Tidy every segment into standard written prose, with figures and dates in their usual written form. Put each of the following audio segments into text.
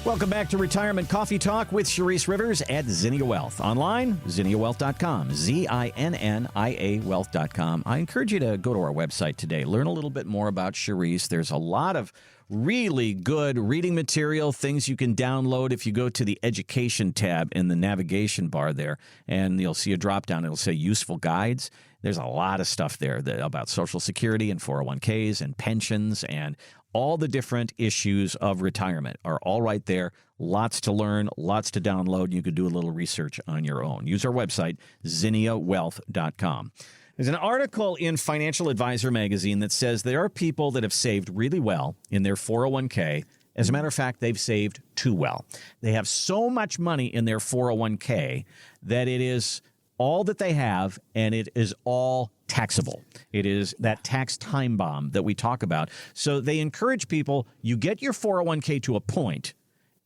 Welcome back to Retirement Coffee Talk with Sharice Rivers at Zinnia Wealth. Online, zinniawealth.com, ZINNIA wealth.com. I encourage you to go to our website today. Learn a little bit more about Sharice. There's a lot of really good reading material, things you can download if you go to the Education tab in the navigation bar there, and you'll see a drop-down. It'll say Useful Guides. There's a lot of stuff there about Social Security and 401ks and pensions and all the different issues of retirement are all right there. Lots to learn, lots to download. You could do a little research on your own. Use our website, zinniawealth.com. There's an article in Financial Advisor magazine that says there are people that have saved really well in their 401k. As a matter of fact, they've saved too well. They have so much money in their 401k that it is all that they have, and it is all taxable. It is that tax time bomb that we talk about. So they encourage people, you get your 401k to a point,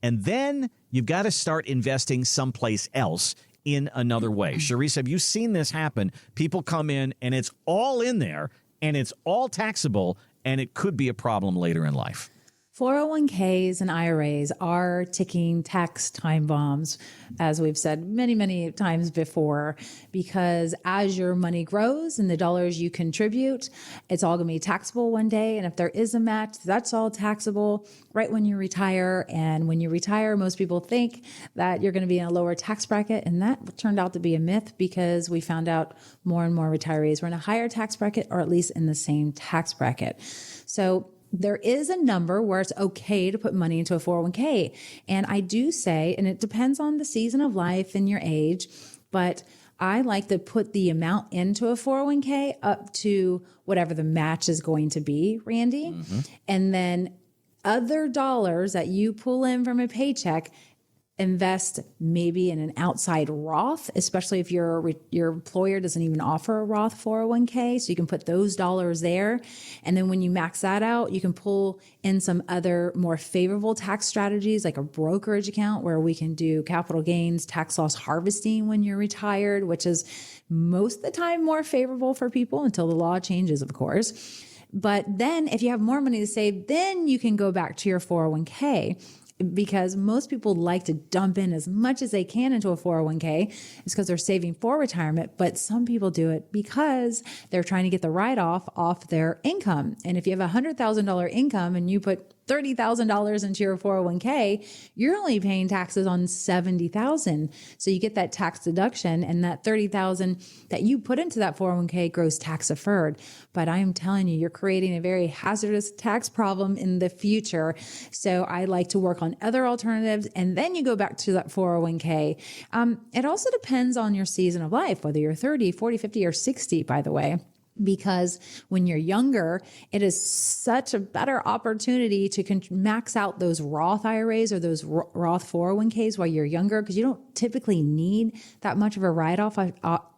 and then you've got to start investing someplace else in another way. Sharice, have you seen this happen? People come in, and it's all in there, and it's all taxable, and it could be a problem later in life. 401ks and IRAs are ticking tax time bombs, as we've said many, many times before, because as your money grows and the dollars you contribute, it's all going to be taxable one day. And if there is a match, that's all taxable right when you retire. And when you retire, most people think that you're going to be in a lower tax bracket. And that turned out to be a myth, because we found out more and more retirees were in a higher tax bracket, or at least in the same tax bracket. So there is a number where it's okay to put money into a 401k. And I do say, and it depends on the season of life and your age, but I like to put the amount into a 401k up to whatever the match is going to be, Randy. Mm-hmm. And then other dollars that you pull in from a paycheck, invest maybe in an outside Roth, especially if your employer doesn't even offer a Roth 401k. So you can put those dollars there. And then when you max that out, you can pull in some other more favorable tax strategies, like a brokerage account where we can do capital gains, tax loss harvesting when you're retired, which is most of the time more favorable for people until the law changes, of course. But then if you have more money to save, then you can go back to your 401k. Because most people like to dump in as much as they can into a 401k. It's because they're saving for retirement, but some people do it because they're trying to get the write-off off their income. And if you have $100,000 income and you put $30,000 into your 401k, you're only paying taxes on $70,000. So you get that tax deduction, and that $30,000 that you put into that 401k grows tax deferred. But I am telling you, you're creating a very hazardous tax problem in the future. So I like to work on other alternatives, and then you go back to that 401k. It also depends on your season of life, whether you're 30, 40, 50, or 60, by the way. Because when you're younger, it is such a better opportunity to max out those Roth IRAs or those Roth 401ks while you're younger, because you don't typically need that much of a write-off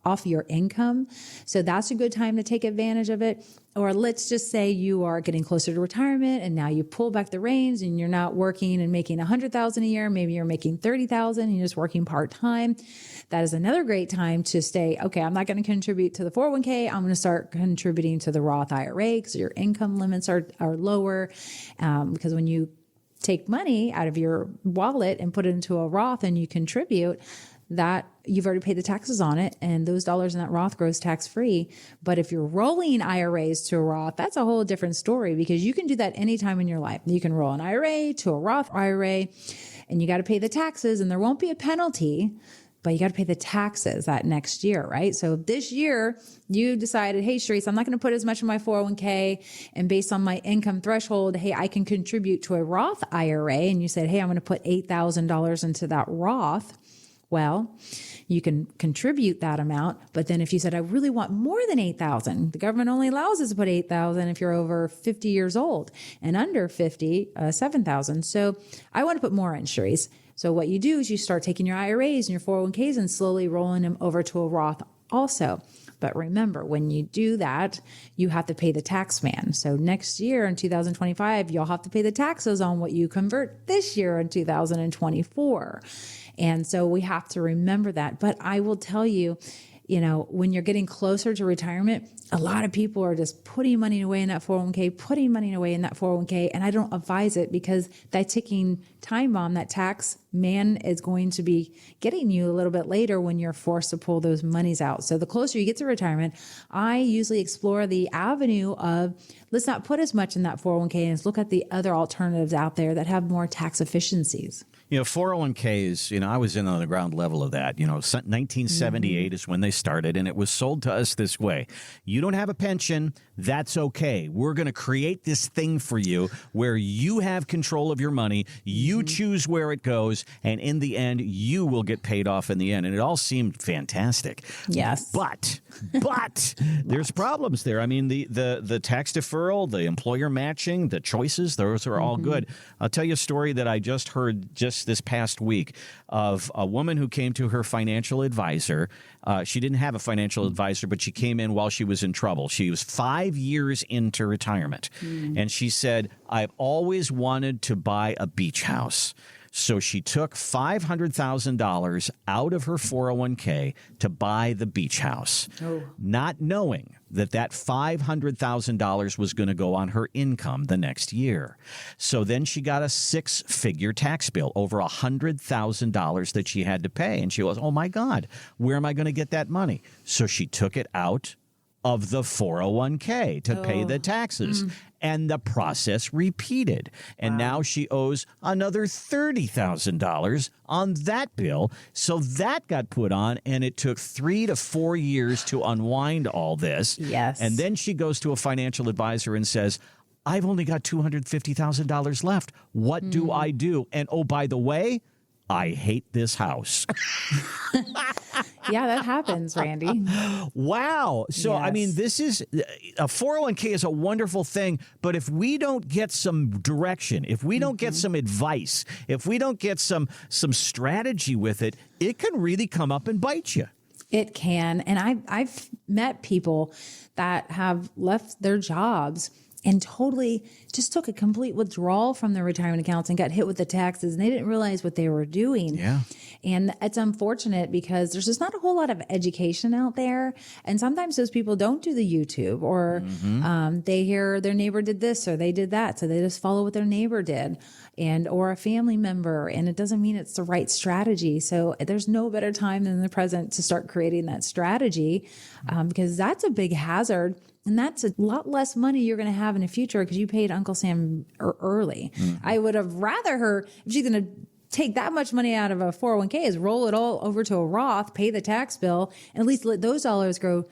off your income. So that's a good time to take advantage of it. Or let's just say you are getting closer to retirement and now you pull back the reins and you're not working and making $100,000 a year. Maybe you're making $30,000 and you're just working part-time. That is another great time to say, okay, I'm not going to contribute to the 401k. I'm going to start contributing to the Roth IRA because your income limits are lower. Because when you take money out of your wallet and put it into a Roth and you contribute, that you've already paid the taxes on it, and those dollars in that Roth grows tax-free. But if you're rolling IRAs to a Roth, that's a whole different story, because you can do that anytime in your life. You can roll an IRA to a Roth IRA, and you got to pay the taxes, and there won't be a penalty, but you got to pay the taxes that next year, right? So this year you decided, hey, Sharice, I'm not going to put as much in my 401k, and based on my income threshold, hey, I can contribute to a Roth IRA. And you said, hey, I'm going to put $8,000 into that Roth. Well, you can contribute that amount, but then if you said, I really want more than $8,000, the government only allows us to put $8,000 if you're over 50 years old, and under 50, $7,000. So I want to put more in, Sharice. So what you do is you start taking your IRAs and your 401ks and slowly rolling them over to a Roth also. But remember, when you do that, you have to pay the tax man. So next year in 2025, you'll have to pay the taxes on what you convert this year in 2024. And so we have to remember that. But I will tell you, when you're getting closer to retirement, a lot of people are just putting money away in that 401k, putting money away in that 401k. And I don't advise it because that ticking time bomb, that tax man is going to be getting you a little bit later when you're forced to pull those monies out. So the closer you get to retirement, I usually explore the avenue of let's not put as much in that 401k and let's look at the other alternatives out there that have more tax efficiencies. 401ks, I was in on the ground level of that. 1978 is when they started, and it was sold to us this way. You don't have a pension, that's okay. We're going to create this thing for you where you have control of your money, you choose where it goes, and in the end, you will get paid off in the end. And it all seemed fantastic. Yes. But there's problems there. I mean, the tax deferral, the employer matching, the choices, those are all good. I'll tell you a story that I just heard just this past week of a woman who came to her financial advisor. She didn't have a financial advisor, but she came in while she was in trouble. She was 5 years into retirement. And she said, I've always wanted to buy a beach house. So she took $500,000 out of her 401k to buy the beach house, not knowing that $500,000 was going to go on her income the next year. So then she got a 6-figure tax bill, over $100,000 that she had to pay. And she was, oh, my God, where am I going to get that money? So she took it out of the 401k to pay the taxes. And the process repeated. And now she owes another $30,000 on that bill. So that got put on, and it took 3 to 4 years to unwind all this. Yes. And then she goes to a financial advisor and says, I've only got $250,000 left. What do I do? And oh, by the way, I hate this house. Yeah, that happens, Randy. Wow. So, Yes. I mean, this is a 401k is a wonderful thing. But if we don't get some direction, if we don't get some advice, if we don't get some strategy with it, it can really come up and bite you. It can. And I've met people that have left their jobs and totally just took a complete withdrawal from their retirement accounts and got hit with the taxes, and they didn't realize what they were doing. Yeah. And it's unfortunate because there's just not a whole lot of education out there. And sometimes those people don't do the YouTube, or they hear their neighbor did this or they did that. So they just follow what their neighbor did, or a family member. And it doesn't mean it's the right strategy. So there's no better time than the present to start creating that strategy, because that's a big hazard. And that's a lot less money you're going to have in the future because you paid Uncle Sam early. I would have rather her, if she's going to take that much money out of a 401k, is roll it all over to a Roth, pay the tax bill, and at least let those dollars grow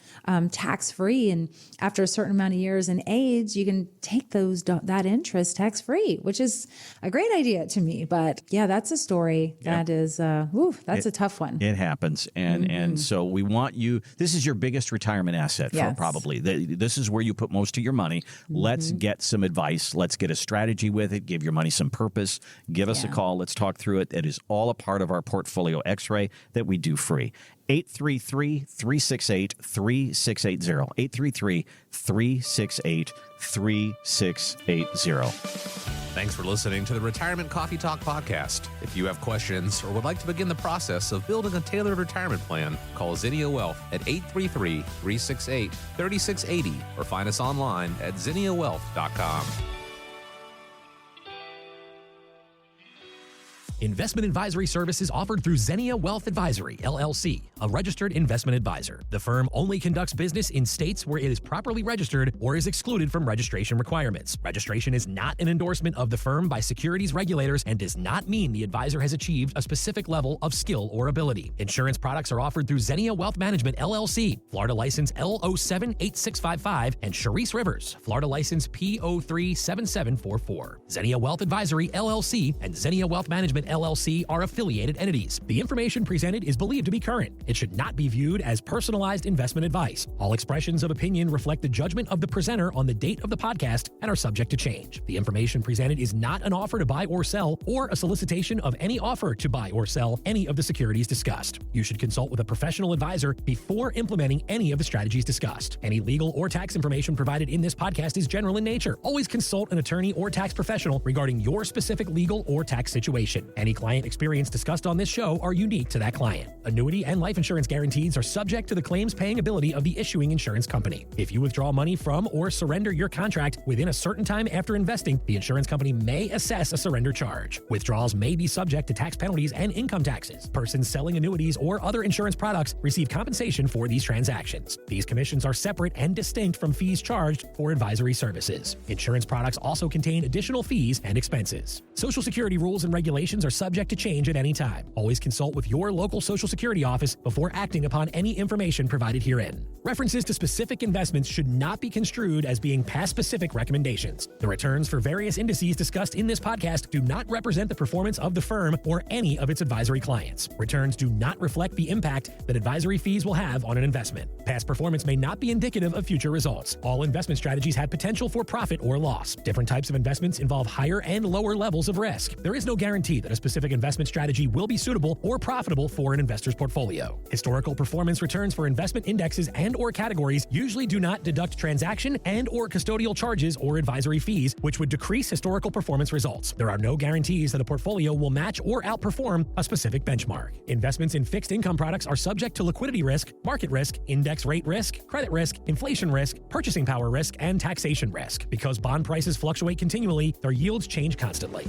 tax-free. And after a certain amount of years in age, you can take that interest tax-free, which is a great idea to me. But yeah, that's a story that is, that's a tough one. It happens. And so we want you, this is your biggest retirement asset, probably. This is where you put most of your money. Let's get some advice. Let's get a strategy with it. Give your money some purpose. Give us a call. Let's talk through it. It is all a part of our portfolio x-ray that we do free. 833-368-3680. 833-368-3680. Thanks for listening to the Retirement Coffee Talk podcast. If you have questions or would like to begin the process of building a tailored retirement plan, call Zinnia Wealth at 833-368-3680 or find us online at zinniawealth.com. Investment advisory services offered through Zinnia Wealth Advisory, LLC, a registered investment advisor. The firm only conducts business in states where it is properly registered or is excluded from registration requirements. Registration is not an endorsement of the firm by securities regulators and does not mean the advisor has achieved a specific level of skill or ability. Insurance products are offered through Zinnia Wealth Management, LLC, Florida license L078655, and Sharice Rivers, Florida license P037744. Zinnia Wealth Advisory, LLC, and Zinnia Wealth Management, LLC are affiliated entities. The information presented is believed to be current. It should not be viewed as personalized investment advice. All expressions of opinion reflect the judgment of the presenter on the date of the podcast and are subject to change. The information presented is not an offer to buy or sell or a solicitation of any offer to buy or sell any of the securities discussed. You should consult with a professional advisor before implementing any of the strategies discussed. Any legal or tax information provided in this podcast is general in nature. Always consult an attorney or tax professional regarding your specific legal or tax situation. Any client experience discussed on this show are unique to that client. Annuity and life insurance guarantees are subject to the claims paying ability of the issuing insurance company. If you withdraw money from or surrender your contract within a certain time after investing, the insurance company may assess a surrender charge. Withdrawals may be subject to tax penalties and income taxes. Persons selling annuities or other insurance products receive compensation for these transactions. These commissions are separate and distinct from fees charged for advisory services. Insurance products also contain additional fees and expenses. Social Security rules and regulations are subject to change at any time. Always consult with your local Social Security office before acting upon any information provided herein. References to specific investments should not be construed as being past specific recommendations. The returns for various indices discussed in this podcast do not represent the performance of the firm or any of its advisory clients. Returns do not reflect the impact that advisory fees will have on an investment. Past performance may not be indicative of future results. All investment strategies have potential for profit or loss. Different types of investments involve higher and lower levels of risk. There is no guarantee that a specific investment strategy will be suitable or profitable for an investor's portfolio. Historical performance returns for investment indexes and or categories usually do not deduct transaction and or custodial charges or advisory fees, which would decrease historical performance results. There are no guarantees that a portfolio will match or outperform a specific benchmark. Investments in fixed income products are subject to liquidity risk, market risk, index rate risk, credit risk, inflation risk, purchasing power risk, and taxation risk. Because bond prices fluctuate continually, their yields change constantly.